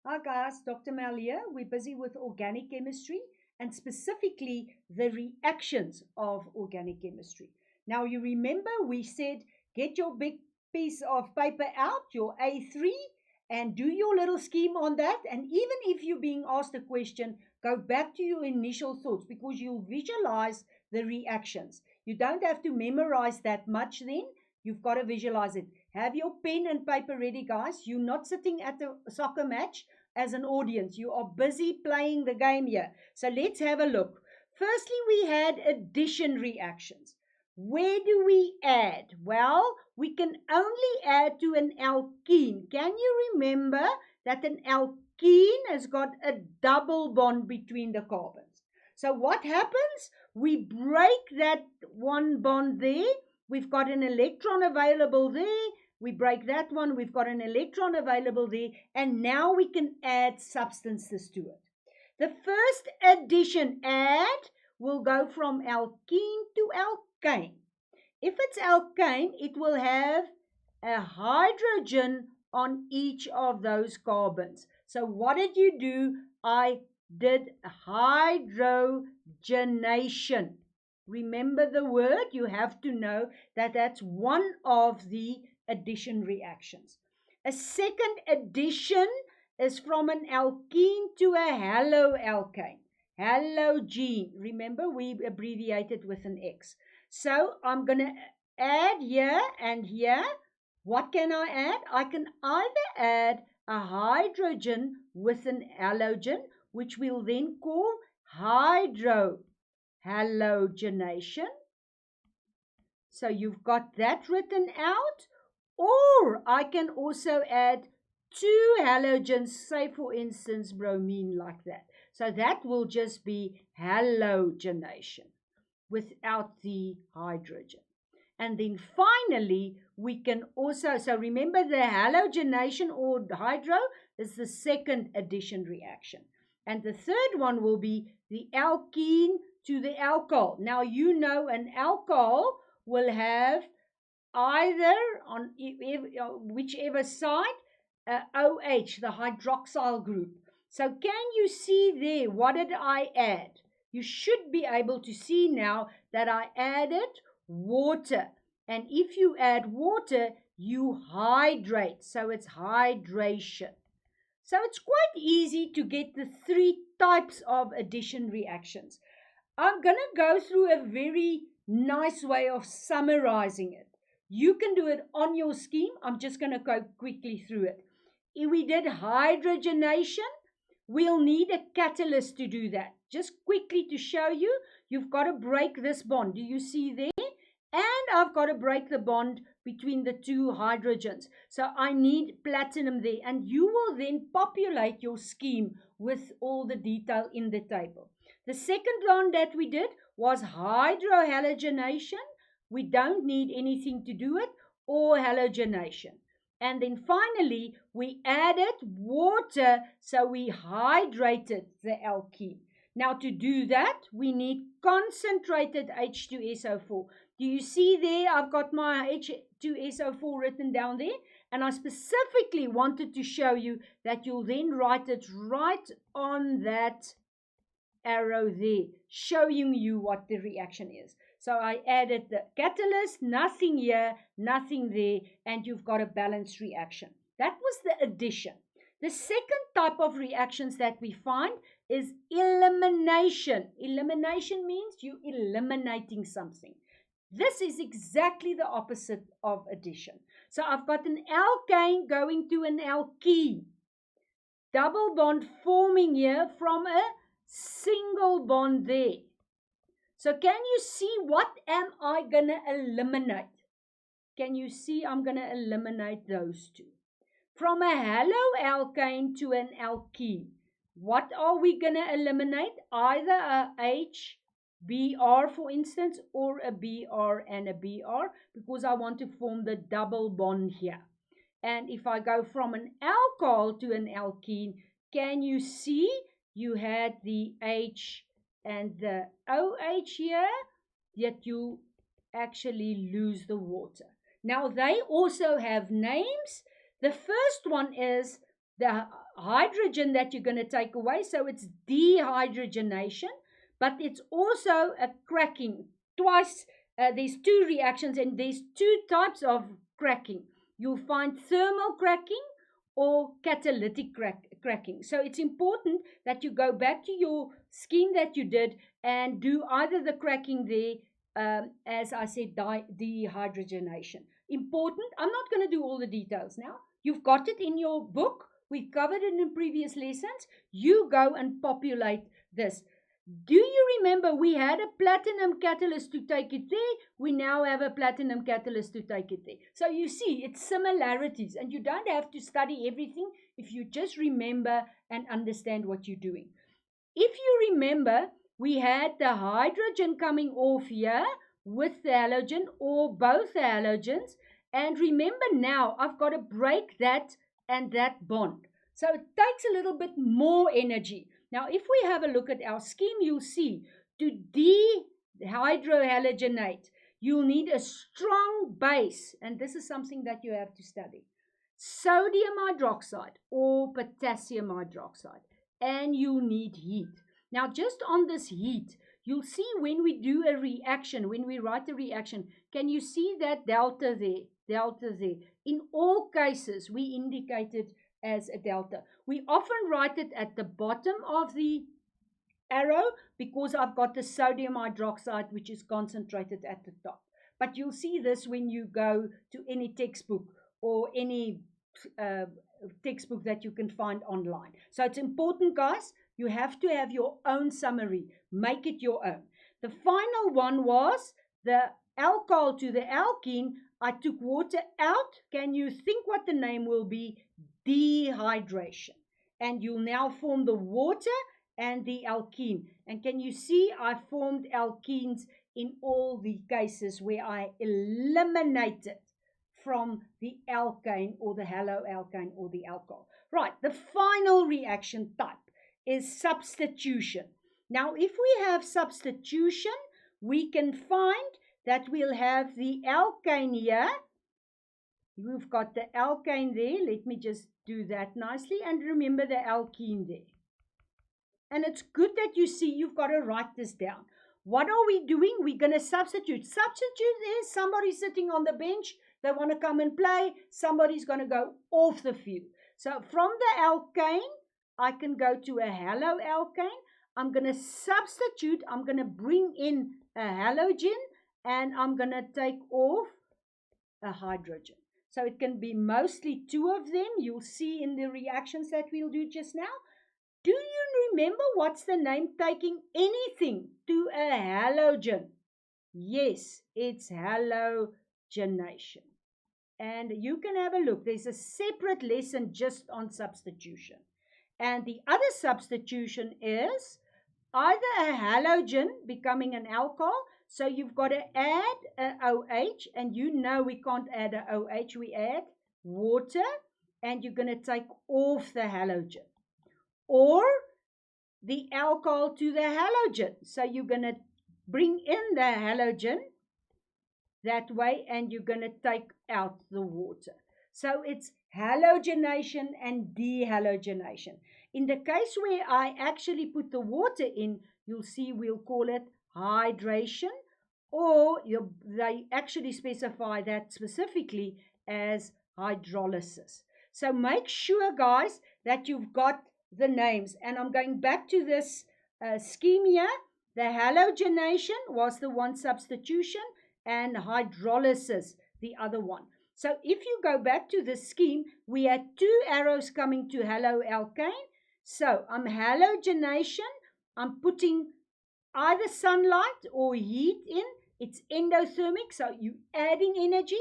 Hi guys, Dr. Mal here. We're busy with organic chemistry and specifically the reactions of organic chemistry. Now, you remember we said get your big piece of paper out, your A3, and do your little scheme on that. And even if you're being asked a question, go back to your initial thoughts because you'll visualize the reactions. You don't have to memorize that much then. You've got to visualize it. Have your pen and paper ready, guys. You're not sitting at the soccer match as an audience. You are busy playing the game here. So let's have a look. Firstly, we had addition reactions. Where do we add? Well, we can only add to an alkene. Can you remember that an alkene has got a double bond between the carbons? So what happens? We break that one bond there. We've got an electron available there. We break that one, we've got an electron available there, and now we can add substances to it. The first addition, add, will go from alkene to alkane. If it's alkane, it will have a hydrogen on each of those carbons. So what did you do? I did hydrogenation. Remember the word, you have to know that that's one of the addition reactions. A second addition is from an alkene to a haloalkane. Halogene. Remember, we abbreviated with an X. So I'm going to add here and here. What can I add? I can either add a hydrogen with an halogen, which we'll then call hydrohalogenation. So you've got that written out. Or I can also add two halogens, say for instance bromine like that. So that will just be halogenation without the hydrogen. And then finally, we can also, so remember the halogenation or hydro is the second addition reaction. And the third one will be the alkene to the alcohol. Now you know an alcohol will have either on whichever side OH, the hydroxyl group. So can you see there, what did I add? You should be able to see now that I added water. And if you add water, you hydrate. So it's hydration. So it's quite easy to get the three types of addition reactions. I'm going to go through a very nice way of summarizing it. You can do it on your scheme. I'm just going to go quickly through it. If we did hydrogenation, we'll need a catalyst to do that. Just quickly to show you, you've got to break this bond. Do you see there? And I've got to break the bond between the two hydrogens. So I need platinum there. And you will then populate your scheme with all the detail in the table. The second one that we did was hydrohalogenation. We don't need anything to do it, or halogenation. And then finally, we added water, so we hydrated the alkene. Now to do that, we need concentrated H2SO4. Do you see there? I've got my H2SO4 written down there. And I specifically wanted to show you that you'll then write it right on that arrow there, showing you what the reaction is. So I added the catalyst, nothing here, nothing there, and you've got a balanced reaction. That was the addition. The second type of reactions that we find is elimination. Elimination means you eliminating something. This is exactly the opposite of addition. So I've got an alkane going to an alkene. Double bond forming here from a single bond there. So can you see what am I going to eliminate? Can you see I'm going to eliminate those two? From a haloalkane to an alkene, what are we going to eliminate? Either a HBr, for instance, or a Br and a Br, because I want to form the double bond here. And if I go from an alcohol to an alkene, can you see you had the H and the OH here, yet you actually lose the water. Now they also have names. The first one is the hydrogen that you're going to take away. So it's dehydrogenation, but it's also a cracking. Twice, there's two reactions and there's two types of cracking. You'll find thermal cracking or catalytic cracking. So it's important that you go back to your scheme that you did and do either the cracking there, as I said, dehydrogenation. Important. I'm not going to do all the details now. You've got it in your book. We've covered it in previous lessons. You go and populate this. Do you remember we had a platinum catalyst to take it there? We now have a platinum catalyst to take it there. So you see, it's similarities, and you don't have to study everything if you just remember and understand what you're doing. If you remember, we had the hydrogen coming off here with the halogen or both the halogens. And remember now, I've got to break that and that bond. So it takes a little bit more energy. Now, if we have a look at our scheme, you'll see to dehydrohalogenate, you'll need a strong base. And this is something that you have to study. Sodium hydroxide or potassium hydroxide. And you need heat. Now, just on this heat, you'll see when we do a reaction, when we write a reaction, can you see that delta there? Delta there. In all cases, we indicate it as a delta. We often write it at the bottom of the arrow because I've got the sodium hydroxide, which is concentrated at the top. But you'll see this when you go to any textbook or any textbook that you can find online. So it's important, guys. You have to have your own summary. Make it your own. The final one was the alcohol to the alkene. I took water out. Can you think what the name will be? Dehydration. And you'll now form the water and the alkene. And can you see I formed alkenes in all the cases where I eliminated from the alkane or the haloalkane or the alcohol. Right, the final reaction type is substitution. Now, if we have substitution, we can find that we'll have the alkane here. We've got the alkane there. Let me just do that nicely. And remember the alkene there. And it's good that you see you've got to write this down. What are we doing? We're going to substitute. Substitute is somebody sitting on the bench. They want to come and play. Somebody's going to go off the field. So from the alkane, I can go to a haloalkane. I'm going to substitute. I'm going to bring in a halogen. And I'm going to take off a hydrogen. So it can be mostly two of them. You'll see in the reactions that we'll do just now. Do you remember what's the name taking anything to a halogen? Yes, it's halogenation. And you can have a look. There's a separate lesson just on substitution. And the other substitution is either a halogen becoming an alcohol. So you've got to add an OH. And you know we can't add an OH. We add water. And you're going to take off the halogen. Or the alcohol to the halogen. So you're going to bring in the halogen that way and you're going to take out the water. So it's halogenation and dehalogenation. In the case where I actually put the water in, you'll see we'll call it hydration, or they actually specify that specifically as hydrolysis. So make sure, guys, that you've got the names. And I'm going back to this scheme here. The halogenation was the one substitution and hydrolysis the other one. So if you go back to the scheme, we had two arrows coming to haloalkane. So I'm halogenation. I'm putting either sunlight or heat in. It's endothermic, so you're adding energy.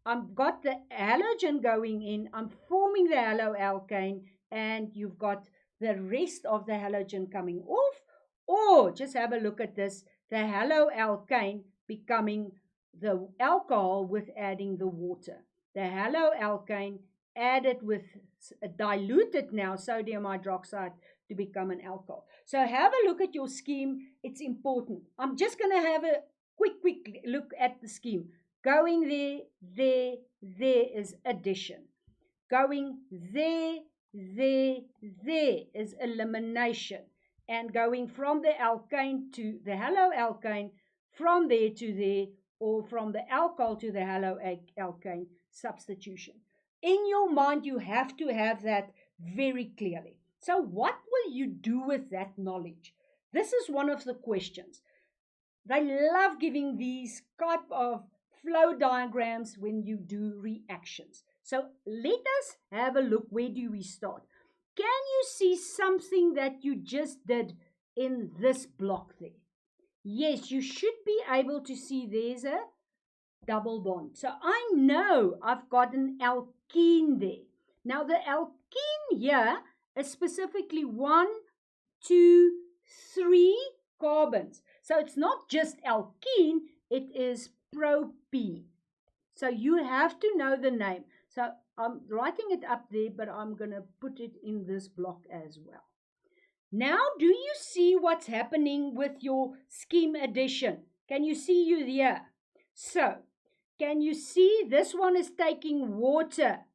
I've got the halogen going in. I'm forming the haloalkane. And you've got the rest of the halogen coming off. Or just have a look at this, the haloalkane becoming the alcohol with adding the water. The haloalkane added with diluted now sodium hydroxide to become an alcohol. So have a look at your scheme. It's important. I'm just going to have a quick look at the scheme. Going there is addition. Going there there is elimination. And going from the alkane to the haloalkane, from there to there, or from the alcohol to the haloalkane substitution. In your mind, you have to have that very clearly. So what will you do with that knowledge? This is one of the questions. They love giving these type of flow diagrams when you do reactions. So let us have a look. Where do we start? Can you see something that you just did in this block there? Yes, you should be able to see there's a double bond. So I know I've got an alkene there. Now the alkene here is specifically 1, 2, 3 carbons. So it's not just alkene, it is propene. So you have to know the name. So I'm writing it up there, but I'm going to put it in this block as well. Now, do you see what's happening with your scheme addition? Can you see you there? So, can you see this one is taking water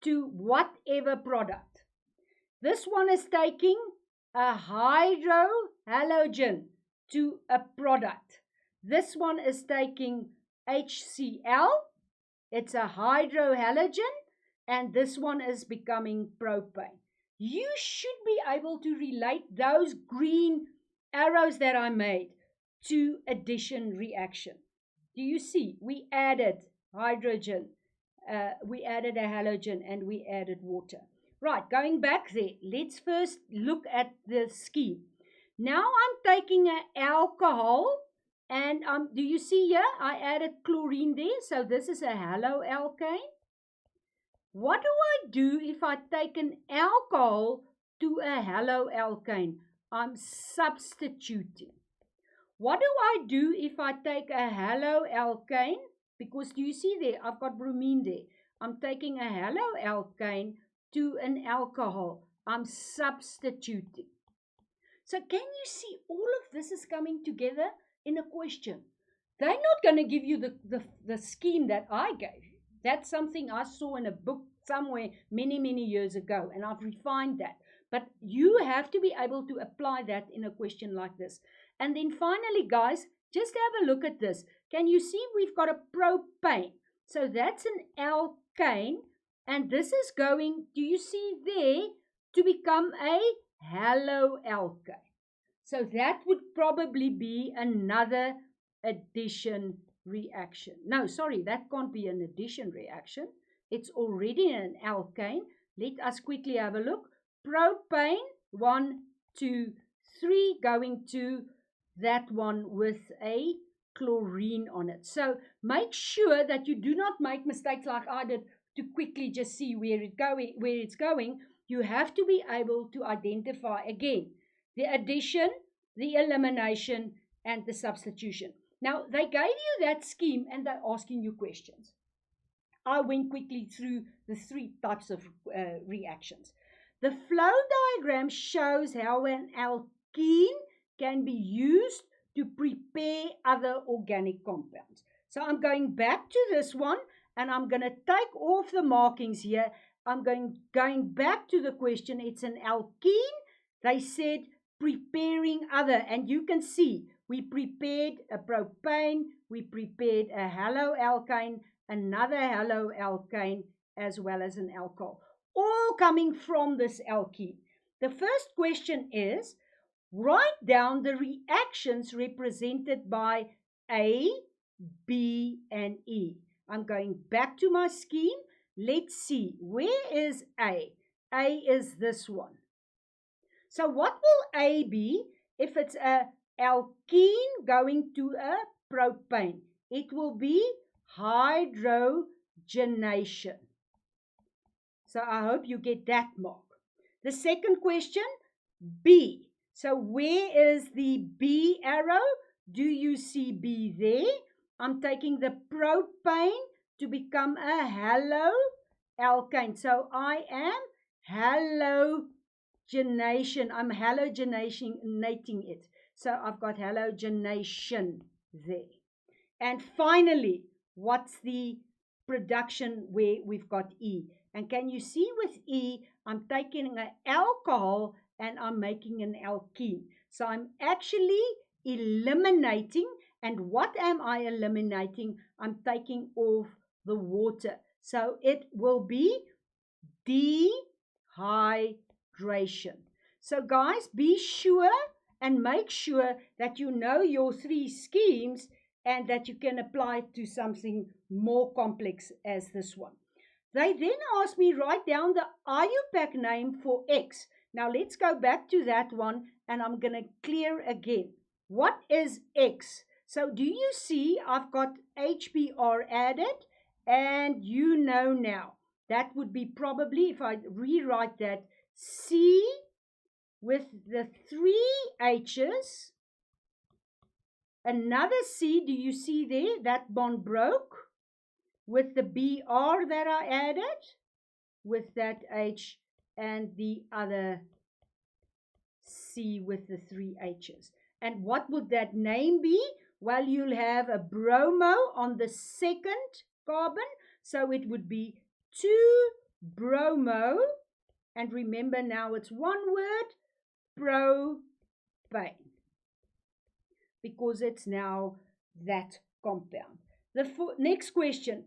to whatever product? This one is taking a hydrohalogen to a product. This one is taking HCl. It's a hydrohalogen. And this one is becoming propane. You should be able to relate those green arrows that I made to addition reaction. Do you see? We added hydrogen, we added a halogen, and we added water. Right, going back there, let's first look at the scheme. Now I'm taking an alcohol, and do you see here? I added chlorine there, so this is a haloalkane. What do I do if I take an alcohol to a haloalkane? I'm substituting. What do I do if I take a haloalkane? Because do you see there, I've got bromine there. I'm taking a haloalkane to an alcohol. I'm substituting. So can you see all of this is coming together in a question? They're not going to give you the scheme that I gave you. That's something I saw in a book somewhere many, many years ago, and I've refined that. But you have to be able to apply that in a question like this. And then finally, guys, just have a look at this. Can you see we've got a propane? So that's an alkane, and this is going, do you see there, to become a haloalkane. So that would probably be another addition reaction. No, sorry, that can't be an addition reaction. It's already an alkane. Let us quickly have a look. Propane, 1, 2, 3, going to that one with a chlorine on it. So make sure that you do not make mistakes like I did to quickly just see where it's going. You have to be able to identify again the addition, the elimination, and the substitution. Now, they gave you that scheme and they're asking you questions. I went quickly through the 3 types of reactions. The flow diagram shows how an alkene can be used to prepare other organic compounds. So I'm going back to this one and I'm going to take off the markings here. I'm going back to the question. It's an alkene. They said preparing other, and you can see we prepared a propane, we prepared a haloalkane, another haloalkane, as well as an alcohol, all coming from this alkene. The first question is, write down the reactions represented by A, B, and E. I'm going back to my scheme. Let's see, where is A? A is this one. So what will A be if it's a alkene going to a propane? It will be hydrogenation. So I hope you get that mark. The second question, B. So where is the B arrow? Do you see B there? I'm taking the propane to become a haloalkane. So I am halogenation. I'm halogenating it. So I've got halogenation there. And finally, what's the production where we've got E. And can you see with E, I'm taking an alcohol and I'm making an alkene. So I'm actually eliminating. And what am I eliminating? I'm taking off the water. So it will be dehydration. So guys, be sure and make sure that you know your 3 schemes and that you can apply it to something more complex as this one. They then asked me write down the IUPAC name for X. Now let's go back to that one and I'm going to clear again. What is X? So do you see I've got HBr added, and you know now that would be probably, if I rewrite that, C with the 3 H's, another C, do you see there? That bond broke with the Br that I added, with that H, and the other C with the 3 H's. And what would that name be? Well, you'll have a bromo on the second carbon, so it would be 2-bromo, and remember now it's one word, propane, because it's now that compound. The next question,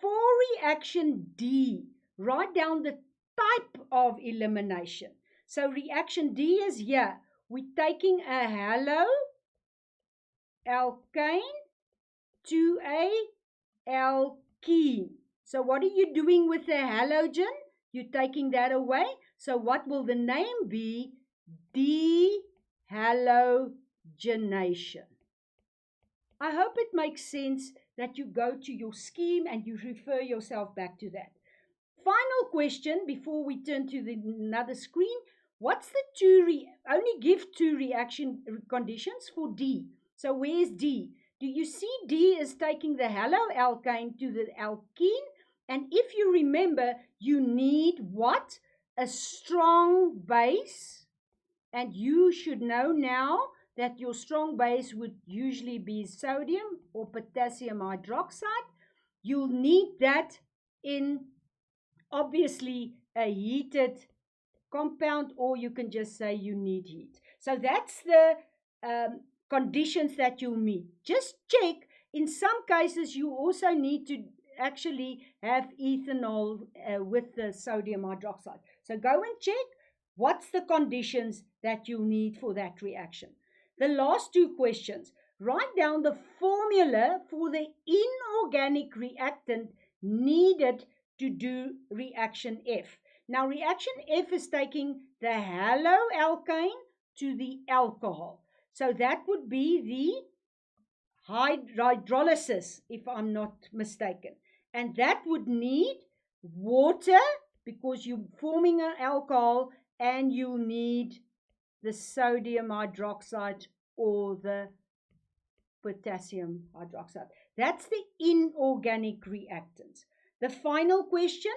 for reaction D, write down the type of elimination. So reaction D is here. We're taking a halo alkane to a alkene. So what are you doing with the halogen? You're taking that away. So what will the name be? Dehalogenation. I hope it makes sense that you go to your scheme and you refer yourself back to that. Final question before we turn to another screen. What's the only give 2 reaction conditions for D. So where's D? Do you see D is taking the haloalkane to the alkene? And if you remember, you need what? A strong base. And you should know now that your strong base would usually be sodium or potassium hydroxide. You'll need that in obviously a heated compound, or you can just say you need heat. So that's the conditions that you'll meet. Just check. In some cases, you also need to actually have ethanol with the sodium hydroxide. So go and check what's the conditions that you need for that reaction. The last 2 questions. Write down the formula for the inorganic reactant needed to do reaction F. Now, reaction F is taking the haloalkane to the alcohol. So that would be the hydrolysis, if I'm not mistaken. And that would need water because you're forming an alcohol, and you'll need the sodium hydroxide or the potassium hydroxide. That's the inorganic reactants. The final question,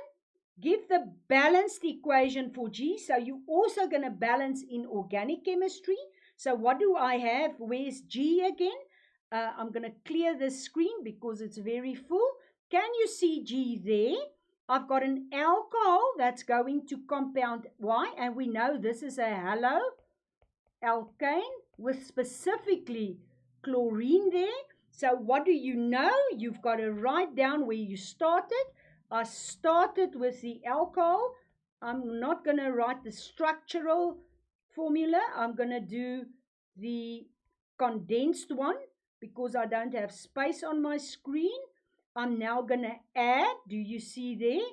give the balanced equation for G. So you're also going to balance in organic chemistry. So what do I have? Where's G again? I'm going to clear this screen because it's very full. Can you see G there? I've got an alcohol that's going to compound Y, and we know this is a haloalkane with specifically chlorine there. So what do you know? You've got to write down where you started. I started with the alcohol. I'm not going to write the structural formula. I'm going to do the condensed one because I don't have space on my screen. I'm now going to add. Do you see there?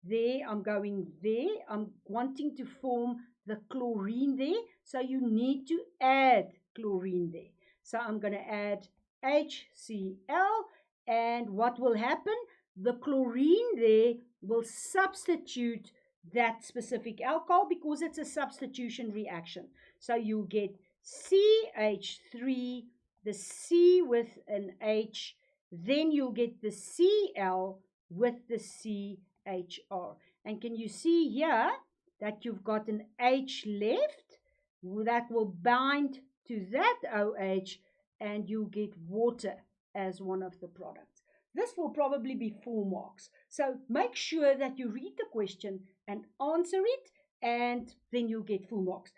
There, I'm going there. I'm wanting to form the chlorine there. So you need to add chlorine there. So I'm going to add HCl. And what will happen? The chlorine there will substitute that specific alcohol because it's a substitution reaction. So you'll get CH3, the C with an H, then you'll get the Cl with the CHR. And can you see here that you've got an H left that will bind to that OH, and you'll get water as one of the products. This will probably be 4 marks. So make sure that you read the question and answer it, and then you'll get full marks.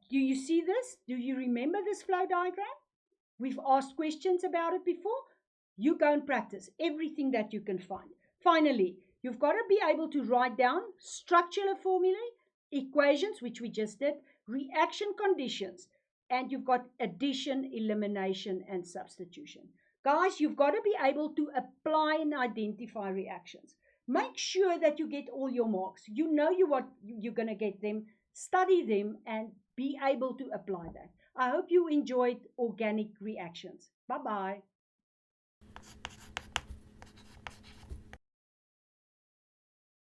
Do you see this? Do you remember this flow diagram? We've asked questions about it before. You go and practice everything that you can find. Finally, you've got to be able to write down structural formulae, equations, which we just did, reaction conditions, and you've got addition, elimination, and substitution. Guys, you've got to be able to apply and identify reactions. Make sure that you get all your marks. You know what you're going to get them, study them, and be able to apply that. I hope you enjoyed organic reactions. Bye-bye.